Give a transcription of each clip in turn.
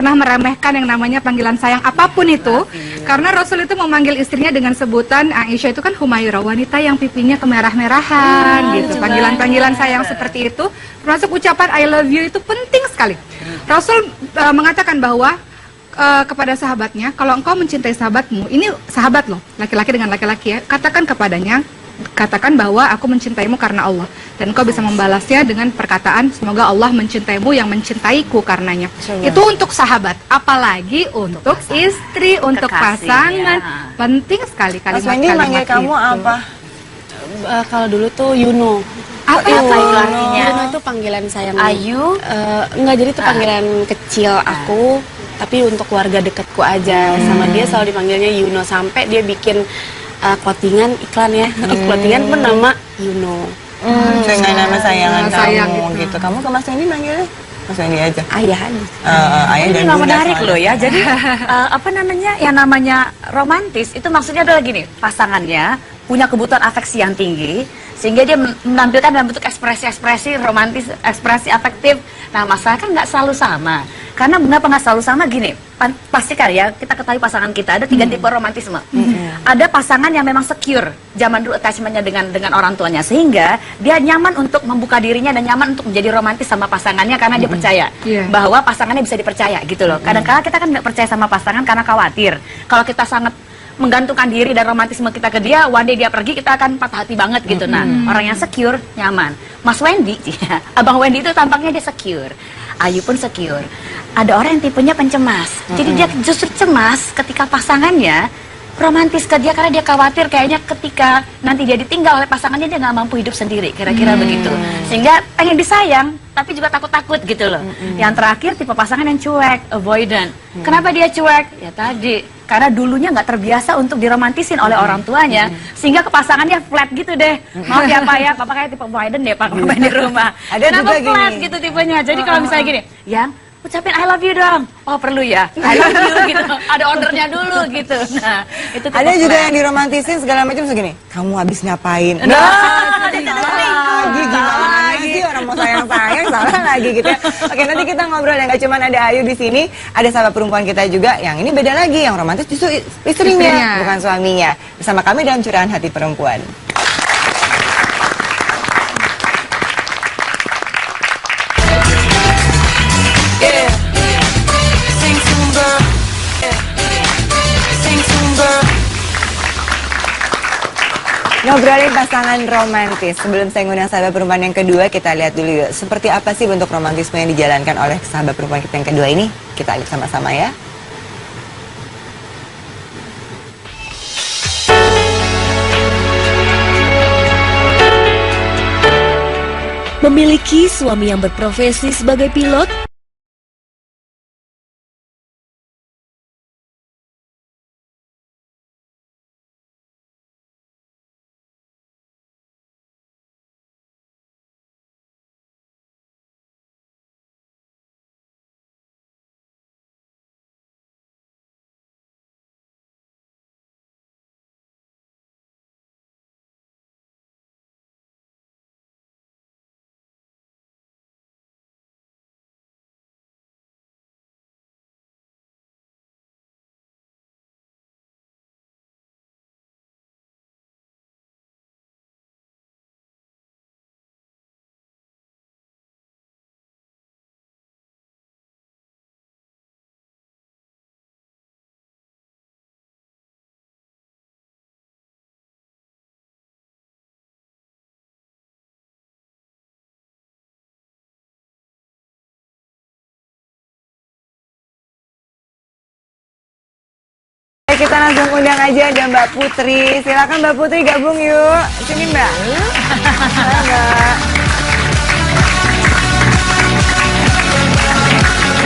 pernah meremehkan yang namanya panggilan sayang apapun itu, karena Rasul itu memanggil istrinya dengan sebutan Aisyah itu kan Humairah, wanita yang pipinya kemerah-merahan gitu. Panggilan-panggilan sayang seperti itu, termasuk ucapan I love you itu penting sekali. Rasul mengatakan bahwa kepada sahabatnya, kalau engkau mencintai sahabatmu, ini sahabat loh, laki-laki dengan laki-laki ya, katakan bahwa aku mencintaimu karena Allah, dan engkau bisa membalasnya dengan perkataan semoga Allah mencintaimu yang mencintaiku karenanya. Itu untuk sahabat, apalagi untuk istri, untuk pasangan, penting sekali kalimat-kalimat itu. Manggil kamu apa? Kalau dulu tuh Yuno. Apa itu artinya? Yuno itu panggilan sayang. Ayu? Enggak, jadi itu panggilan kecil aku, tapi untuk keluarga dekatku aja. Sama dia selalu dipanggilnya Yuno, sampai dia bikin clothingan, iklan ya, clothingan pun nama Yuno. Dengan nama sayangan kamu gitu. gitu. Kamu ke Mas Wendy manggilnya? Mas Wendy aja. Ayah aja. Ayah dan Ini bunda menarik soalnya. loh ya. Jadi apa namanya, yang namanya romantis itu maksudnya adalah gini, pasangannya punya kebutuhan afeksi yang tinggi sehingga dia menampilkan dalam bentuk ekspresi-ekspresi romantis, ekspresi afektif. Nah, masalah kan nggak selalu sama. Karena mengapa nggak selalu sama gini? Pastikan ya, kita ketahui pasangan kita ada 3 tipe romantisme. Ada pasangan yang memang secure, zaman dulu attachmentnya dengan orang tuanya, sehingga dia nyaman untuk membuka dirinya dan nyaman untuk menjadi romantis sama pasangannya karena dia percaya bahwa pasangannya bisa dipercaya gitu loh. Kadang-kadang kita kan nggak percaya sama pasangan karena khawatir kalau kita sangat menggantungkan diri dan romantisme kita ke dia, one day dia pergi, kita akan patah hati banget gitu. Nah, orang yang secure, nyaman. Mas Wendy, Abang Wendy itu tampaknya dia secure. Ayu pun secure. Ada orang yang tipenya pencemas. Jadi dia justru cemas ketika pasangannya romantis ke dia karena dia khawatir kayaknya ketika nanti dia ditinggal oleh pasangannya dia nggak mampu hidup sendiri, kira-kira begitu. Sehingga pengen disayang tapi juga takut-takut gitu loh. Yang terakhir tipe pasangan yang cuek, avoidant. Kenapa dia cuek? Ya tadi karena dulunya nggak terbiasa untuk diromantisin oleh orang tuanya, sehingga ke pasangannya flat gitu deh. Maaf ya Pak ya, Papa kayak tipe avoidant deh Pak kalau main di rumah. Ada kenapa juga flat gini. gitu tipenya? Jadi kalau misalnya gini, yang ucapin I love you dong. Oh perlu ya, I love you gitu. Ada ordernya dulu gitu. Nah, itu tipe Ada juga flat. yang diromantisin segala macam segini. Kamu habis ngapain? Lagi gimana lagi orang mau sayang-sayang salah lagi gitu ya. Oke, nanti kita ngobrol yang gak cuma ada Ayu di sini, ada sahabat perempuan kita juga yang ini beda lagi, yang romantis justru istrinya, bukan suaminya. Bersama kami dalam Curahan Hati Perempuan. Ngobrolin pasangan romantis. Sebelum saya ngundang sahabat perempuan yang kedua, kita lihat dulu yuk. Seperti apa sih bentuk romantisme yang dijalankan oleh sahabat perempuan kita yang kedua ini? Kita lihat sama-sama ya. Memiliki suami yang berprofesi sebagai pilot, Kita langsung undang aja ada Mbak Putri. Silakan Mbak Putri gabung yuk. Sini Mbak. Halo Mbak.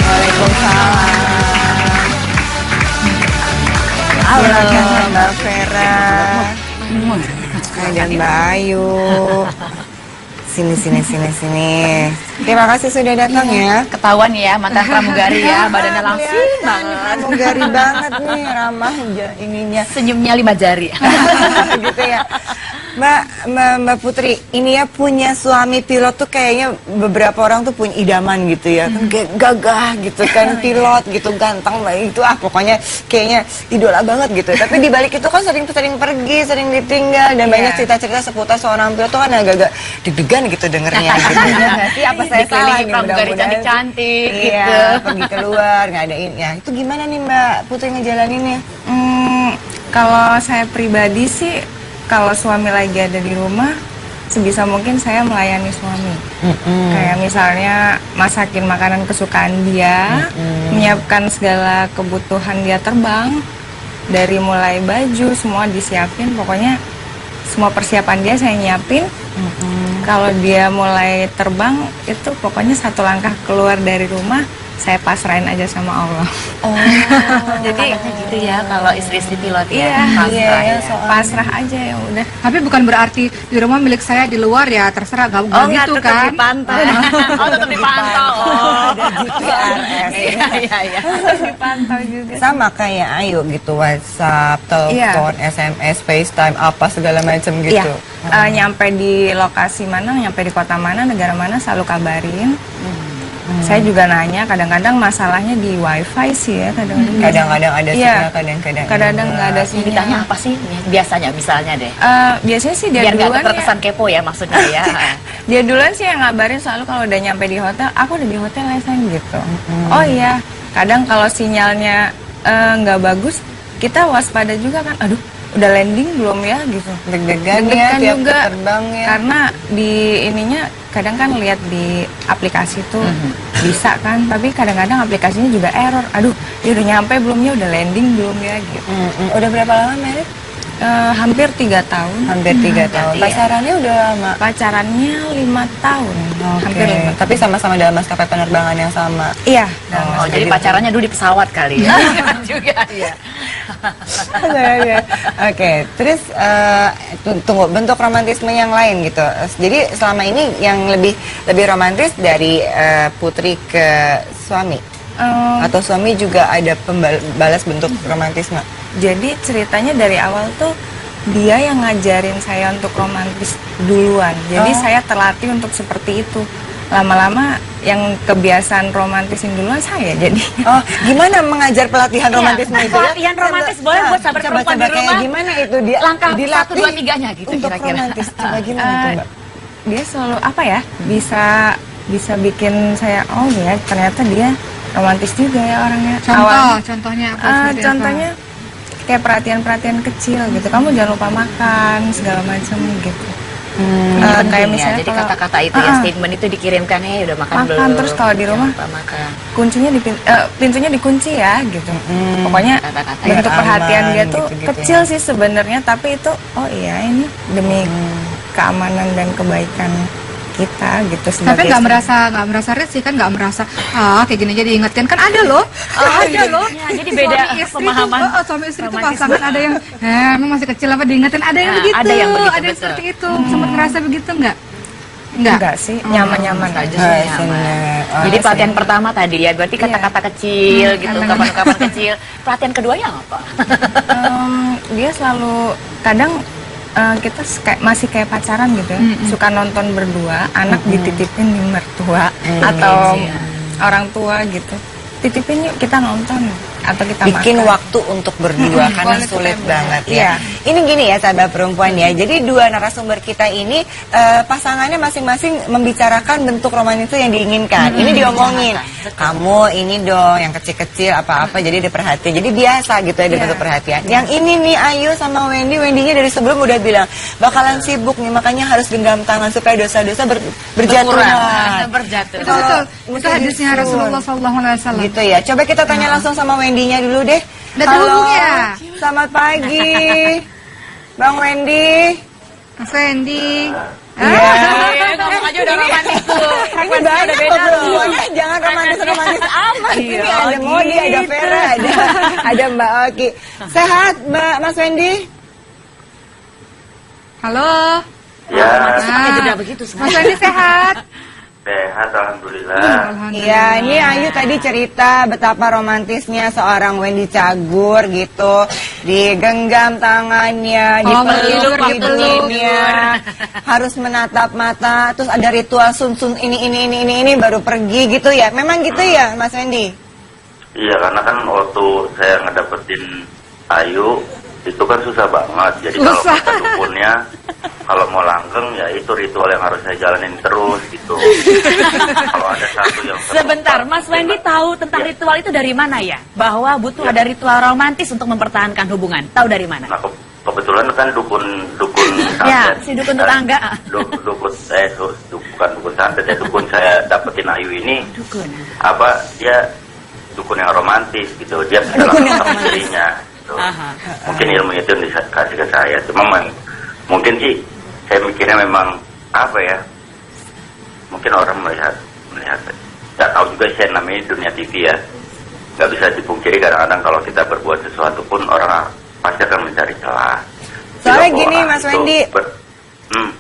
Waalaikumsalam. Halo Mbak Vera. Ada Mbak Ayu. Sini. Terima kasih sudah datang ya. Ketahuan ya mantan pramugari ya, badannya langsing Kelihatan, banget. pramugari banget nih, ramah ininya. Senyumnya 5 jari. Gitu ya. Mbak Putri, ini ya punya suami pilot tuh kayaknya beberapa orang tuh punya idaman gitu ya. Kan kayak gagah gitu kan, pilot gitu, ganteng itu pokoknya kayaknya idola banget gitu. Tapi di balik itu kan sering pergi, sering ditinggal dan banyak cerita-cerita seputar seorang pilot tuh kan agak-agak deg-degan gitu dengernya gitu. Nanti apa saya salah nih, Pramugari mudah-mudahan cantik-cantik iya, gitu. pergi keluar, ngadain ya. Itu gimana nih Mbak Putri ngejalaninnya? Kalau saya pribadi sih, kalau suami lagi ada di rumah, sebisa mungkin saya melayani suami. Kayak misalnya masakin makanan kesukaan dia, menyiapkan segala kebutuhan dia terbang, dari mulai baju semua disiapin, pokoknya semua persiapan dia saya nyiapin. Kalau dia mulai terbang, itu pokoknya satu langkah keluar dari rumah, saya pasrahin aja sama Allah. Jadi gitu ya kalau istri-istri pilot ya. Pasrah aja ya udah. Tapi bukan berarti di rumah milik saya, di luar ya terserah, gak gitu kan. dipantau. Oh, tetap dipantau. Ada GPRS. Iya. Dipantau juga. Sama kayak Ayu gitu, WhatsApp, telepon, SMS, FaceTime, apa segala macam gitu. Nyampe di lokasi mana, nyampe di kota mana, negara mana selalu kabarin. Saya juga nanya, kadang-kadang masalahnya di wifi sih ya, Kadang-kadang ada sinyal, kadang-kadang nggak ada Ditanya sinyal. apa sih biasanya misalnya deh. Biasanya sih dia Biar nggak duluan terkesan kepo ya maksudnya ya. dia duluan sih yang ngabarin, selalu kalau udah nyampe di hotel, aku udah di hotel ya sayang gitu. Oh iya, kadang kalau sinyalnya nggak bagus, kita waspada juga kan, aduh udah landing belum ya gitu. Deg-degan ya, tiap juga terbang ya. karena di ininya kadang kan lihat di aplikasi tuh bisa kan, tapi kadang-kadang aplikasinya juga error. Aduh, dia udah nyampe belum ya, udah landing belum ya gitu. Udah berapa lama married? Hampir 3 tahun. Hampir 3 tahun. Pacarannya udah lama? Pacarannya 5 tahun. Hampir 5 tahun. Tapi sama-sama dalam maskapai penerbangan yang sama. Iya. Oh, jadi pacarannya dulu di pesawat kali ya. Juga ya. Oke, terus tunggu, bentuk romantisme yang lain gitu. Jadi selama ini yang lebih romantis dari Putri ke suami, atau suami juga ada balas bentuk romantisme? Jadi ceritanya dari awal tuh dia yang ngajarin saya untuk romantis duluan. Jadi saya terlatih untuk seperti itu. Lama-lama yang kebiasaan romantisin duluan saya jadi. Oh, gimana mengajar pelatihan romantisme itu? Pelatihan romantis boleh buat sahabat perempuan di rumah. Gimana itu dia Langkah dilatih 1, 2, 3-nya gitu untuk kira-kira. romantis? Coba gimana tuh, Mbak? Dia selalu apa ya? Bisa bikin saya, oh ya ternyata dia romantis juga ya orangnya. Contohnya apa? seperti apa? Contohnya kayak perhatian-perhatian kecil gitu. Kamu jangan lupa makan segala macam gitu. Kayak misalnya jadi kata-kata itu ya, statement itu dikirimkan, udah makan belum? Terus kalau di rumah Jangan lupa makan. kuncinya pintunya dikunci ya gitu. Pokoknya Kata-kata bentuk aman, perhatian dia tuh gitu-gitu kecil ya. sih sebenarnya, tapi itu oh iya ini demi keamanan dan kebaikan kita gitu Tapi sebagai nggak istri. merasa risih kan, nggak merasa kayak gini aja diingatkan kan, ada loh. Ada loh. Ya, jadi beda Suami istri pemahaman. tuh, suami istri itu romantis. pasangan ada yang emang masih kecil apa diingetin, ada yang begitu. ada yang begitu, ada yang betul. seperti itu. Sempat ngerasa begitu nggak? Enggak sih, nyaman-nyaman aja. Jadi pelatihan pertama tadi ya, berarti kata-kata kecil gitu, ungkapan-ungkapan kecil. Pelatihan keduanya apa? Dia selalu kadang kita masih kayak pacaran gitu ya, suka nonton berdua, anak dititipin di mertua atau orang tua gitu, titipin yuk kita nonton atau kita bikin makan. waktu untuk berdua karena Quality sulit time banget berdua. ya. Ini gini ya sahabat perempuan ya. Jadi dua narasumber kita ini pasangannya masing-masing membicarakan bentuk romantis yang diinginkan. Ini diomongin. Kamu ini dong yang kecil-kecil apa-apa jadi ada perhatian. Jadi biasa gitu ya bentuk perhatian. Yang ini nih Ayu sama Wendy-nya dari sebelum udah bilang bakalan sibuk nih, makanya harus genggam tangan supaya dosa-dosa berjatuhan. Berjatuh. Itu betul. Itu hadisnya Rasulullah SAW. Gitu ya. Coba kita tanya langsung sama Wendy-nya dulu deh. Udah terhubung ya? Selamat pagi, Bang Wendy. Mas Wendy. Ngomong aja udah romantis tuh. Frekuensinya udah beda loh. Jangan romantis amat. Ini ada Modi, ada Vera, ada Mbak Oki. Sehat, Mbak Mas Wendy? Halo. Ya, Pakai jeda begitu Mas sebenarnya. Wendy sehat? sehat alhamdulillah. Iya, ini Ayu tadi cerita betapa romantisnya seorang Wendy Cagur gitu, digenggam tangannya, dipeluk hidungnya, harus menatap mata, terus ada ritual sun ini baru pergi gitu ya. Memang gitu ya, Mas Wendy? Iya, karena kan waktu saya ngedapetin Ayu itu kan susah banget. Jadi kalau Susah. kita dukunnya, kalau mau langgeng ya itu ritual yang harus saya jalanin terus gitu. Kalau ada satu yang Sebentar, Mas Wendy tahu tentang ritual itu dari mana ya? Bahwa butuh ada ritual romantis untuk mempertahankan hubungan. Tahu dari mana? Nah, kebetulan kan dukun Ya, santet. si dukun tetangga. Bukan dukun santet ya, dukun saya dapetin Ayu ini Dukun. dia dukun yang romantis gitu. Dia bisa langsung sama dirinya gitu. Mungkin ilmu itu yang dikasih ke saya. Cuma mungkin sih saya mikirnya memang apa ya? Mungkin orang melihat nggak tahu juga sih namanya dunia TV ya. Nggak bisa dipungkiri kadang-kadang kalau kita berbuat sesuatu pun orang pasti akan mencari celah. Soalnya Bila gini, orang Mas itu Wendy.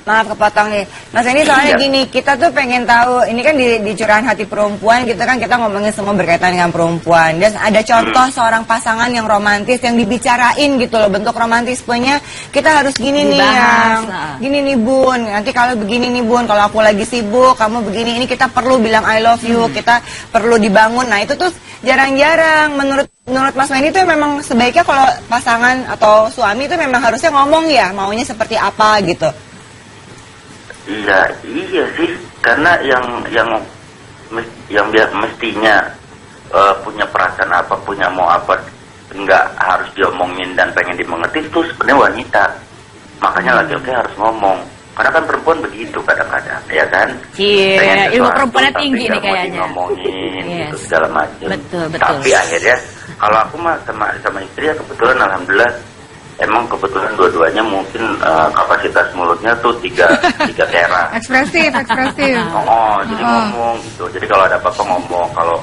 Maaf kepotong nih, Mas Wendy, soalnya Iya. gini, kita tuh pengen tahu, ini kan di curahan hati perempuan, gitu kan kita ngomongin semua berkaitan dengan perempuan. Dan ada contoh seorang pasangan yang romantis, yang dibicarain gitu loh, bentuk romantismenya, kita harus gini nih Dibahas, yang, gini nih Bun, nanti kalau begini nih Bun, kalau aku lagi sibuk, kamu begini, ini kita perlu bilang I love you, kita perlu dibangun. Nah itu tuh jarang-jarang, menurut Mas Wendy itu memang sebaiknya kalau pasangan atau suami itu memang harusnya ngomong ya, maunya seperti apa gitu. Iya sih, karena yang mestinya punya perasaan apa, punya mau apa, nggak harus diomongin dan pengen dimengerti itu sebenarnya wanita. Makanya laki-laki harus ngomong. Karena kan perempuan begitu kadang-kadang, ya kan? Cie, Pengen ilmu sesuatu, perempuannya tapi tinggi nih nggak mau kayaknya. ngomongin Yes. gitu segala macam. Betul. Tapi akhirnya kalau aku mah sama istri ya kebetulan alhamdulillah emang kebetulan dua-duanya mungkin kapasitas mulutnya tuh tiga tera. Ekspresif. Jadi ngomong gitu. Jadi kalau ada apa-apa ngomong, kalau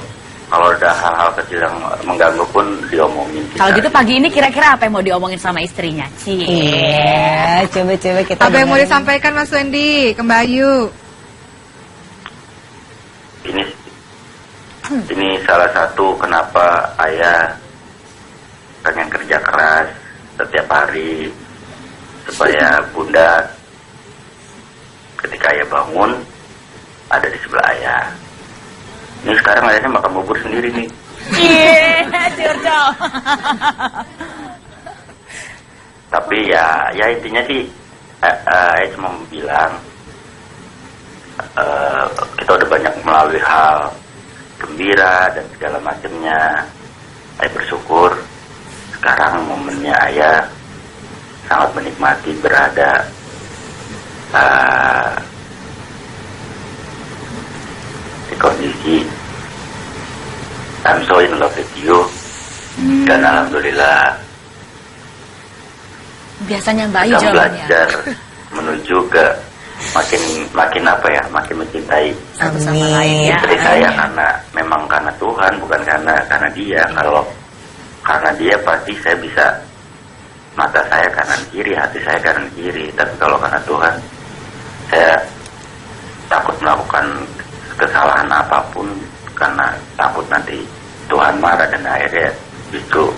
ada hal-hal kecil yang mengganggu pun diomongin. Kalau gitu pagi ini kira-kira apa yang mau diomongin sama istrinya? Cie. Iya, coba-coba kita Apa yang mau dengerin. disampaikan Mas Wendy ke Mbak Ayu? Ini salah satu kenapa ayah pengen kerja keras setiap hari supaya bunda ketika ayah bangun ada di sebelah ayah. Ini sekarang ayahnya makan bubur sendiri nih. Cie, curcol. Tapi ya intinya sih ayah cuma bilang kita udah banyak melalui hal gembira dan segala macamnya. Ayah bersyukur sekarang momennya ayah sangat menikmati berada di kondisi I'm so in love with you. Dan alhamdulillah Biasanya Mbak Ayu sedang jawabannya. belajar menuju ke makin apa ya, makin mencintai Satu sama lain ya. istri saya karena Tuhan, bukan karena dia. Kalau karena dia pasti saya bisa, mata saya kanan kiri, hati saya kanan kiri. Tapi kalau karena Tuhan, saya takut melakukan kesalahan apapun karena takut nanti Tuhan marah dan akhirnya justru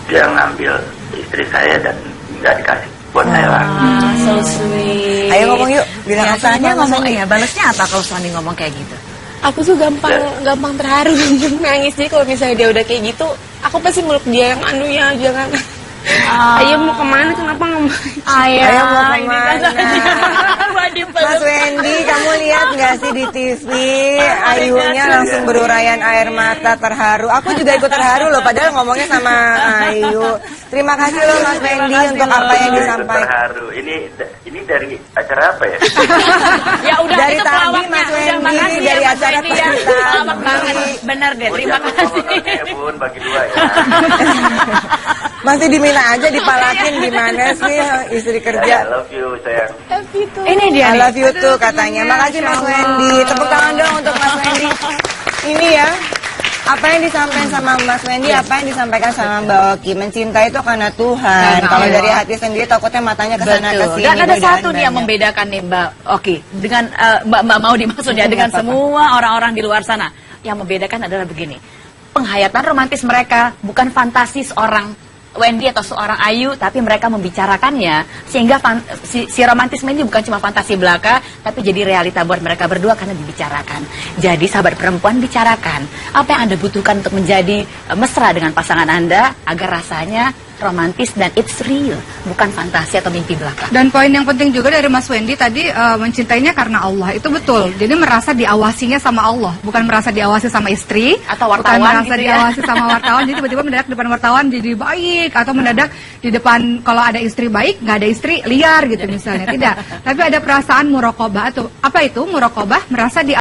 dia ngambil istri saya dan nggak dikasih buat saya lagi. So sweet. Ayo ngomong yuk, bilang apa Biasanya sama ngomong suami. ya, balasnya apa kalau suami ngomong kayak gitu? Aku tuh gampang terharu gampang nangis. Jadi kalau misalnya dia udah kayak gitu, aku pasti meluk dia yang anunya jangan. Ayo mau kemana? Kenapa ngomong? Ayo mau kemana? Wadi Mas Wendy, kamu lihat nggak sih di TV Ayunya langsung berurayan air mata terharu. Aku juga ikut terharu loh, padahal ngomongnya sama Ayu. Terima kasih loh Mas Wendy untuk apa yang disampaikan. Terharu. Ini dari acara apa ya? Ya udah Dari itu tadi, pelawaknya. Mas Udah, Wendy, makasih dari Mas acara Wendy ya. tadi. Pelawak banget. Bener deh, terima kasih. Ya bun, bagi dua ya. Masih diminta aja dipalakin gimana sih istri I kerja. love you sayang. Ini dia I nih. love you too katanya. Makasih Mas Wendy. Tepuk tangan dong untuk Mas Wendy. Ini ya, Apa yang disampaikan sama Mas Wendy, apa yang disampaikan sama Mbak Oki, mencintai itu karena Tuhan. Karena Kalau Allah. dari hati sendiri takutnya matanya ke sana ke Betul. sini. Dan ada godaan satu nih yang banyak. membedakan nih Mbak Oki dengan Mbak mau dimaksudnya dengan semua orang-orang di luar sana. Yang membedakan adalah begini. Penghayatan romantis mereka bukan fantasi seorang Wendy atau seorang Ayu, tapi mereka membicarakannya sehingga si romantisme ini bukan cuma fantasi belaka, tapi jadi realita buat mereka berdua karena dibicarakan. Jadi sahabat perempuan, bicarakan apa yang Anda butuhkan untuk menjadi mesra dengan pasangan Anda agar rasanya romantis dan it's real, bukan fantasi atau mimpi belaka. Dan poin yang penting juga dari Mas Wendy tadi, mencintainya karena Allah, itu betul. Jadi merasa diawasinya sama Allah, bukan merasa diawasi sama istri Atau bukan wartawan merasa gitu ya. diawasi sama wartawan. Jadi tiba-tiba mendadak di depan wartawan jadi baik, atau mendadak di depan kalau ada istri baik, nggak ada istri liar gitu misalnya. Tidak, tapi ada perasaan muraqabah. Atau apa itu muraqabah? Merasa di